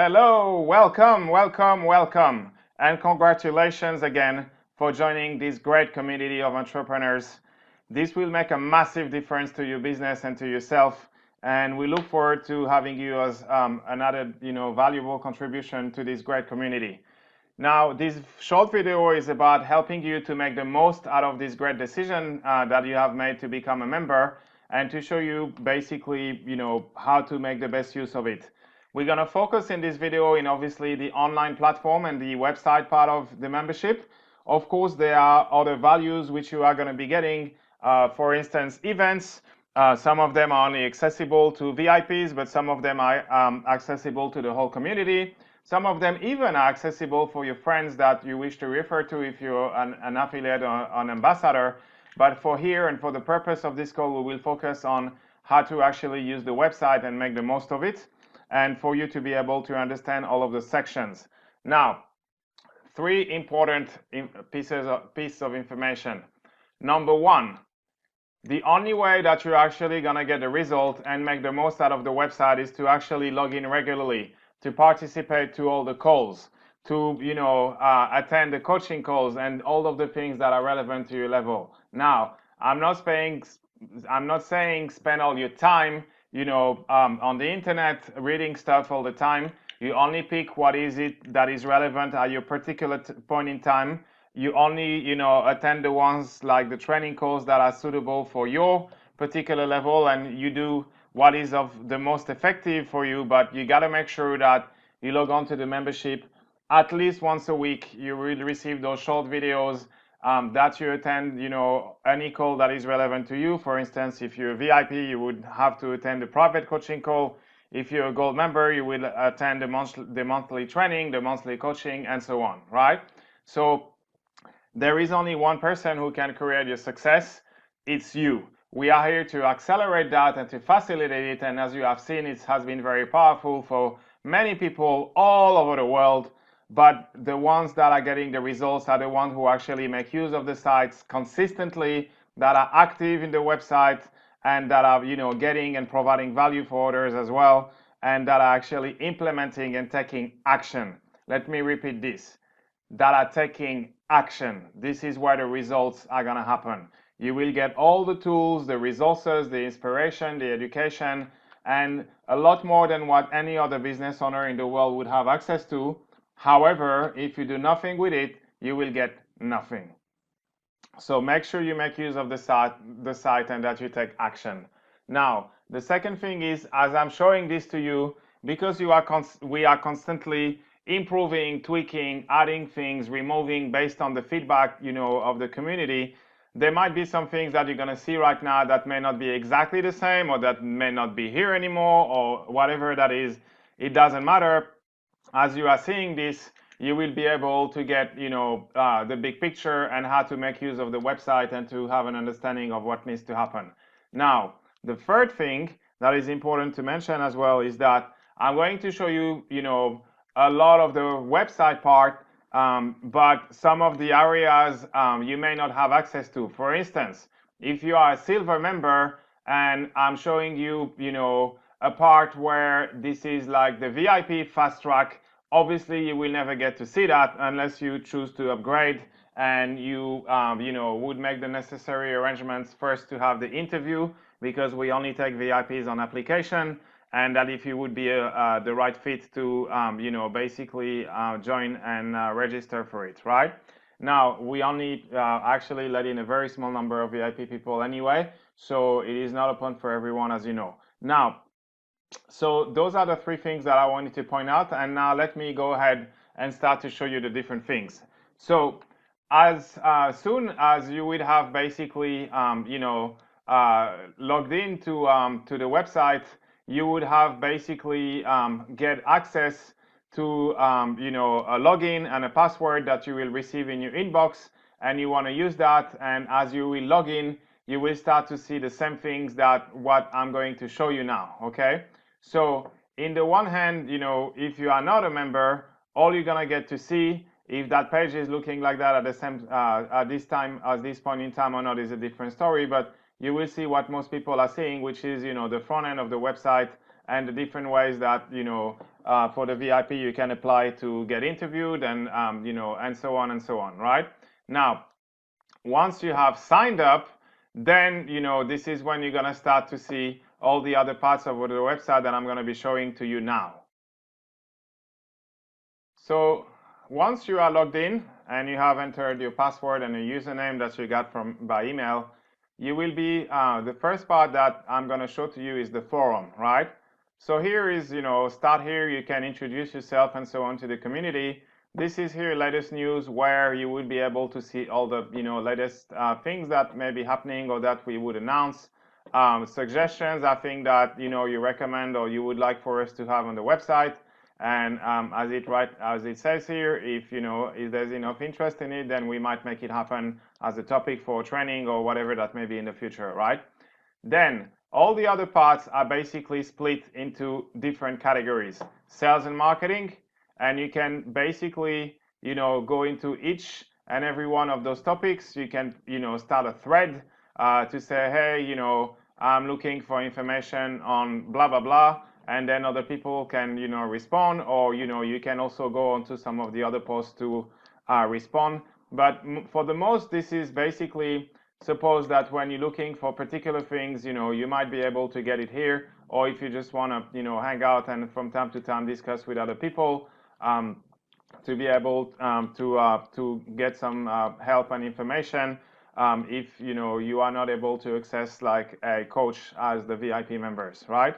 Hello, welcome, welcome, welcome, and congratulations again for joining this great community of entrepreneurs. This will make a massive difference to your business and to yourself, and we look forward to having you as another, valuable contribution to this great community. Now, this short video is about helping you to make the most out of this great decision that you have made to become a member, and to show you basically, how to make the best use of it. We're going to focus in this video in obviously the online platform and the website part of the membership. Of course, there are other values which you are going to be getting. For instance, events. Some of them are only accessible to VIPs, but some of them are accessible to the whole community. Some of them even are accessible for your friends that you wish to refer to if you're an affiliate or an ambassador. But for here and for the purpose of this call, we will focus on how to actually use the website and make the most of it, and for you to be able to understand all of the sections. Now, three important pieces of information. Number one, the only way that you're actually going to get the result and make the most out of the website is to actually log in regularly, to participate to all the calls, to attend the coaching calls and all of the things that are relevant to your level. Now, I'm not saying spend all your time on the internet reading stuff all the time. You only pick what is it that is relevant at your particular point in time. You only attend the ones like the training calls that are suitable for your particular level, and you do what is of the most effective for you. But you got to make sure that you log on to the membership at least once a week. You will receive those short videos, that you attend, any call that is relevant to you. For instance, if you're a VIP, you would have to attend the private coaching call. If you're a gold member, you will attend the monthly training, the monthly coaching, and so on, right? So there is only one person who can create your success. It's you. We are here to accelerate that and to facilitate it. And as you have seen, it has been very powerful for many people all over the world. But the ones that are getting the results are the ones who actually make use of the sites consistently, that are active in the website, and that are getting and providing value for others as well, and that are actually implementing and taking action. Let me repeat this: that are taking action. This is where the results are going to happen. You will get all the tools, the resources, the inspiration, the education, and a lot more than what any other business owner in the world would have access to. However, if you do nothing with it, you will get nothing. So make sure you make use of the site and that you take action. Now, the second thing is, as I'm showing this to you, because we are constantly improving, tweaking, adding things, removing based on the feedback of the community, there might be some things that you're going to see right now that may not be exactly the same, or that may not be here anymore, or whatever that is. It doesn't matter. As you are seeing this, you will be able to get the big picture and how to make use of the website and to have an understanding of what needs to happen. Now, the third thing that is important to mention as well is that I'm going to show you a lot of the website part, but some of the areas you may not have access to. For instance, if you are a silver member and I'm showing you a part where this is like the VIP fast track, obviously you will never get to see that unless you choose to upgrade, and you would make the necessary arrangements first to have the interview, because we only take VIPs on application, and that if you would be the right fit to basically join and register for it, right? Now, we only actually let in a very small number of VIP people anyway, so it is not open for everyone, as you know. Now, so those are the three things that I wanted to point out, and now let me go ahead and start to show you the different things. So as soon as you would have basically logged in to the website, you would have basically get access to a login and a password that you will receive in your inbox, and you want to use that. And as you will log in, you will start to see the same things that what I'm going to show you now. Okay, so in the one hand, if you are not a member, all you're gonna get to see, if that page is looking like that at the same at this point in time or not, is a different story. But you will see what most people are seeing, which is the front end of the website and the different ways that, for the VIP you can apply to get interviewed, and, and so on and so on, right? Now, once you have signed up, then, this is when you're going to start to see all the other parts of the website that I'm going to be showing to you now. So once you are logged in and you have entered your password and a username that you got by email, you will be, the first part that I'm going to show to you is the forum, right? So here is, start here, you can introduce yourself and so on to the community. This is here latest news, where you will be able to see all the, latest things that may be happening or that we would announce. Suggestions, I think that, you recommend or you would like for us to have on the website. And as it says here, if there's enough interest in it, then we might make it happen as a topic for training or whatever that may be in the future, right? Then all the other parts are basically split into different categories: sales and marketing, and you can basically go into each and every one of those topics. You can start a thread to say, hey, I'm looking for information on blah blah blah, and then other people can respond, or you can also go onto some of the other posts to respond. But for the most, this is basically, suppose that when you're looking for particular things, you might be able to get it here, or if you just want to hang out and from time to time discuss with other people, to be able to get some help and information, if you are not able to access like a coach as the VIP members, right?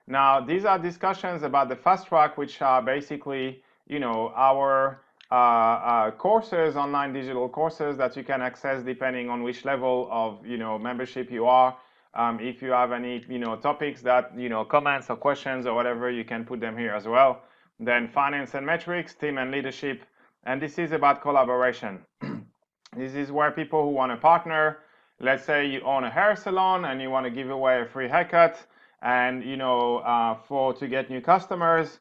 Now, these are discussions about the fast track, which are basically, our courses, online digital courses that you can access depending on which level of, membership you are. If you have any, topics that, comments or questions or whatever, you can put them here as well. Then finance and metrics, team and leadership, and this is about collaboration. This is where people who want to partner, let's say you own a hair salon and you want to give away a free haircut, and to get new customers,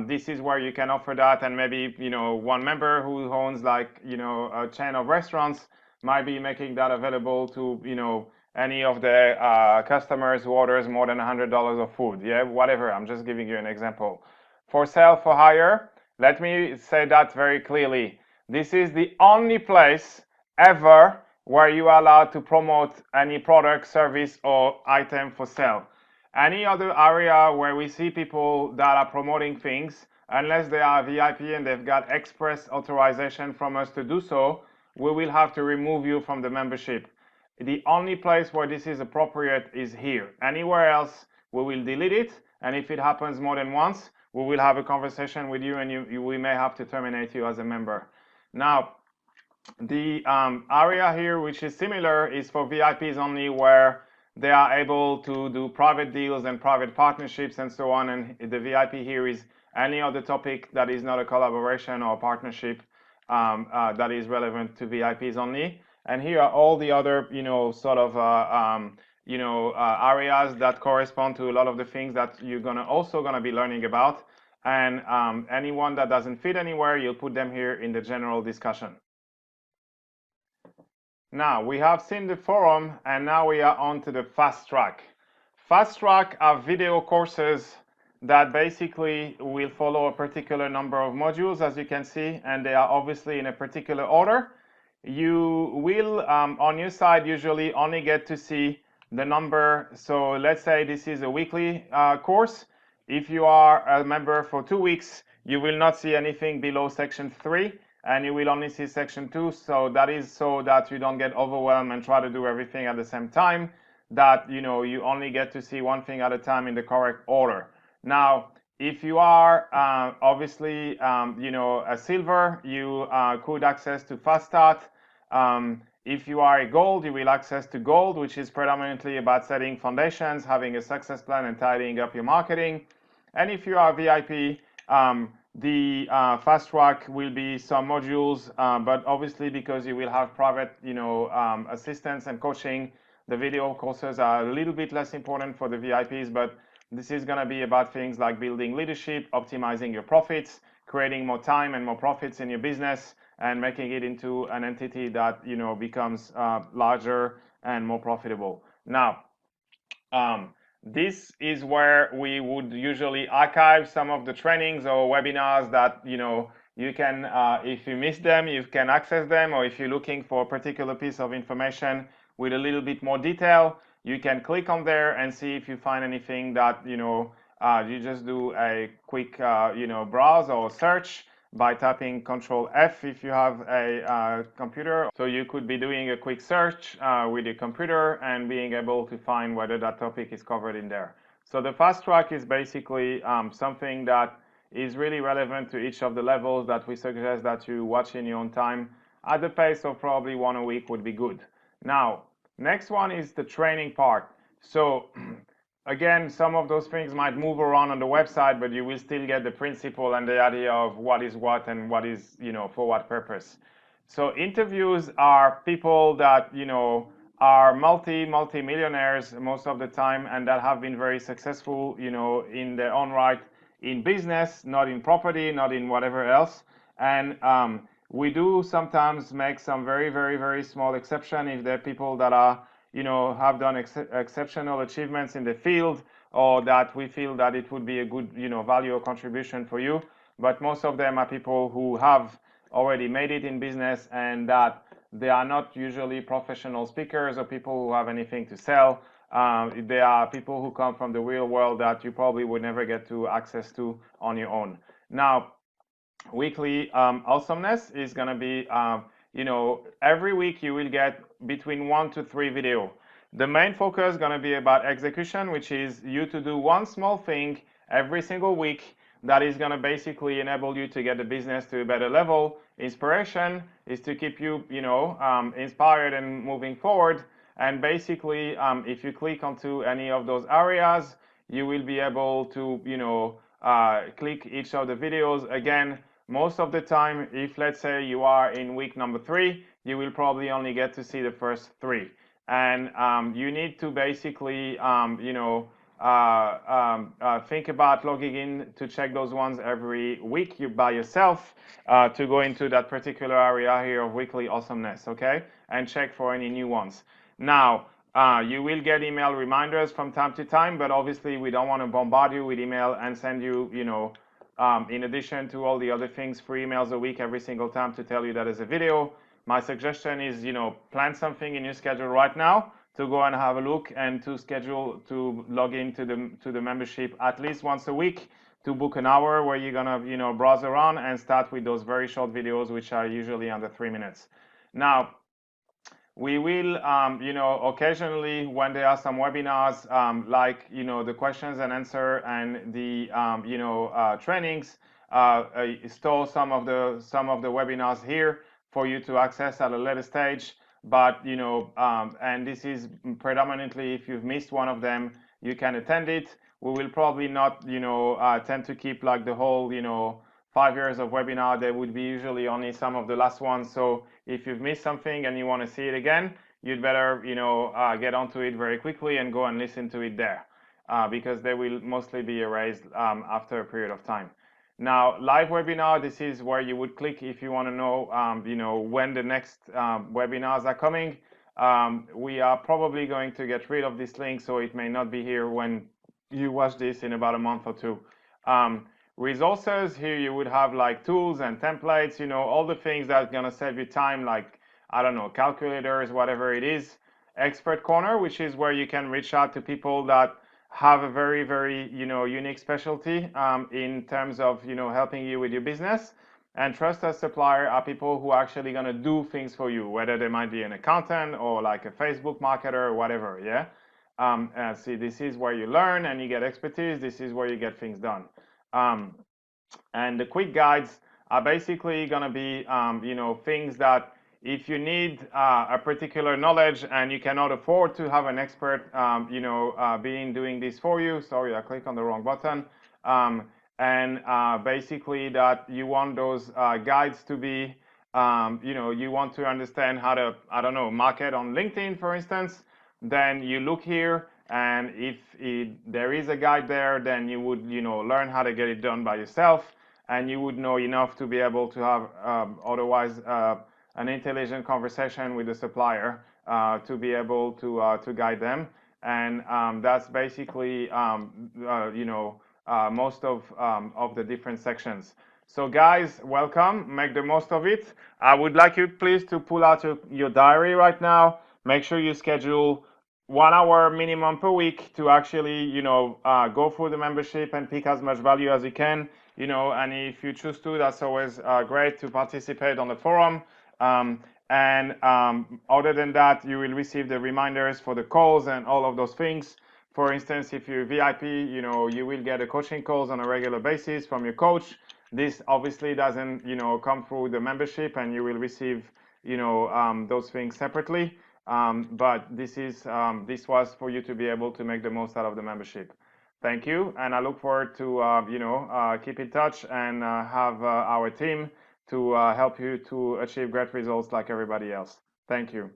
this is where you can offer that. And maybe one member who owns like a chain of restaurants might be making that available to any of the customers who orders more than $100 of food. Yeah, whatever. I'm just giving you an example. For sale for hire, let me say that very clearly. This is the only place ever where you are allowed to promote any product, service, or item for sale. Any other area where we see people that are promoting things, unless they are VIP and they've got express authorization from us to do so, we will have to remove you from the membership. The only place where this is appropriate is here. Anywhere else, we will delete it, and if it happens more than once, we will have a conversation with you, and we may have to terminate you as a member. Now, the area here, which is similar, is for VIPs only, where they are able to do private deals and private partnerships and so on. And the VIP here is any other topic that is not a collaboration or partnership that is relevant to VIPs only. And here are all the other, sort of, areas that correspond to a lot of the things that you're also gonna be learning about. And anyone that doesn't fit anywhere, you'll put them here in the general discussion. Now, we have seen the forum, and now we are on to the fast track. Fast track are video courses that basically will follow a particular number of modules, as you can see, and they are obviously in a particular order. You will, on your side, usually only get to see the number. So let's say this is a weekly course. If you are a member for 2 weeks, you will not see anything below section 3. And you will only see section 2, so that is so that you don't get overwhelmed and try to do everything at the same time, that you only get to see one thing at a time in the correct order. Now, if you are obviously a silver, you could access to fast start. If you are a gold, you will access to gold, which is predominantly about setting foundations, having a success plan, and tidying up your marketing. And if you are VIP, the fast track will be some modules, but obviously because you will have private, assistance and coaching, the video courses are a little bit less important for the VIPs, but this is going to be about things like building leadership, optimizing your profits, creating more time and more profits in your business, and making it into an entity that, becomes larger and more profitable. Now, This is where we would usually archive some of the trainings or webinars that you can, if you miss them, you can access them, or if you're looking for a particular piece of information with a little bit more detail, you can click on there and see if you find anything that you just do a quick browse or search by tapping Control F if you have a computer. So you could be doing a quick search with your computer and being able to find whether that topic is covered in there. So the fast track is basically something that is really relevant to each of the levels that we suggest that you watch in your own time. At the pace of probably one a week would be good. Now, next one is the training part. So again, some of those things might move around on the website, but you will still get the principle and the idea of what is what and what is, for what purpose. So interviews are people that, are multi-millionaires most of the time, and that have been very successful, in their own right, in business, not in property, not in whatever else. And we do sometimes make some very, very, very small exception if they're people that are have done exceptional achievements in the field, or that we feel that it would be a good, value or contribution for you. But most of them are people who have already made it in business, and that they are not usually professional speakers or people who have anything to sell. They are people who come from the real world that you probably would never get to access to on your own. Now, weekly awesomeness is going to be, every week you will get between 1 to 3 video. The main focus is going to be about execution, which is you to do one small thing every single week that is going to basically enable you to get the business to a better level. Inspiration is to keep you, inspired and moving forward. And basically, if you click onto any of those areas, you will be able to, click each of the videos. Again, most of the time, if let's say you are in week number 3, you will probably only get to see the first 3. And you need to basically, think about logging in to check those ones every week by yourself to go into that particular area here of weekly awesomeness, okay? And check for any new ones. Now, you will get email reminders from time to time, but obviously we don't want to bombard you with email and send you, in addition to all the other things, 3 emails a week every single time to tell you that there's a video. My suggestion is, plan something in your schedule right now to go and have a look, and to schedule to log into the membership at least once a week to book an hour where you're gonna, browse around and start with those very short videos, which are usually under 3 minutes. Now, we will, occasionally when there are some webinars, like, the questions and answer and the, trainings, store some of the webinars here for you to access at a later stage. But, and this is predominantly if you've missed one of them, you can attend it. We will probably not, tend to keep like the whole, 5 years of webinar. There would be usually only some of the last ones. So if you've missed something and you want to see it again, you'd better, get onto it very quickly and go and listen to it there, because they will mostly be erased after a period of time. Now, live webinar, this is where you would click if you want to know, when the next webinars are coming. We are probably going to get rid of this link, so it may not be here when you watch this in about a month or two. Resources, here you would have like tools and templates, all the things that are going to save you time, like, I don't know, calculators, whatever it is. Expert Corner, which is where you can reach out to people that have a very, very, unique specialty in terms of, helping you with your business. And Trusted Supplier are people who are actually going to do things for you, whether they might be an accountant or like a Facebook marketer or whatever, yeah? See, this is where you learn and you get expertise. This is where you get things done. And the quick guides are basically going to be, things that if you need a particular knowledge and you cannot afford to have an expert, doing this for you. Sorry, I clicked on the wrong button. Basically that you want those guides to be, you want to understand how to, I don't know, market on LinkedIn, for instance. Then you look here, and if there is a guide there, then you would, learn how to get it done by yourself, and you would know enough to be able to have otherwise an intelligent conversation with the supplier to be able to guide them. and that's basically most of the different sections. So guys, welcome. Make the most of it. I would like you please to pull out your diary right now. Make sure you schedule 1 hour minimum per week to actually, go through the membership and pick as much value as you can. And if you choose to, that's always great to participate on the forum. Other than that, you will receive the reminders for the calls and all of those things. For instance, if you're VIP, you will get a coaching calls on a regular basis from your coach. This obviously doesn't, come through the membership, and you will receive, those things separately. But this was for you to be able to make the most out of the membership. Thank you, and I look forward to keep in touch and have our team to help you to achieve great results like everybody else. Thank you.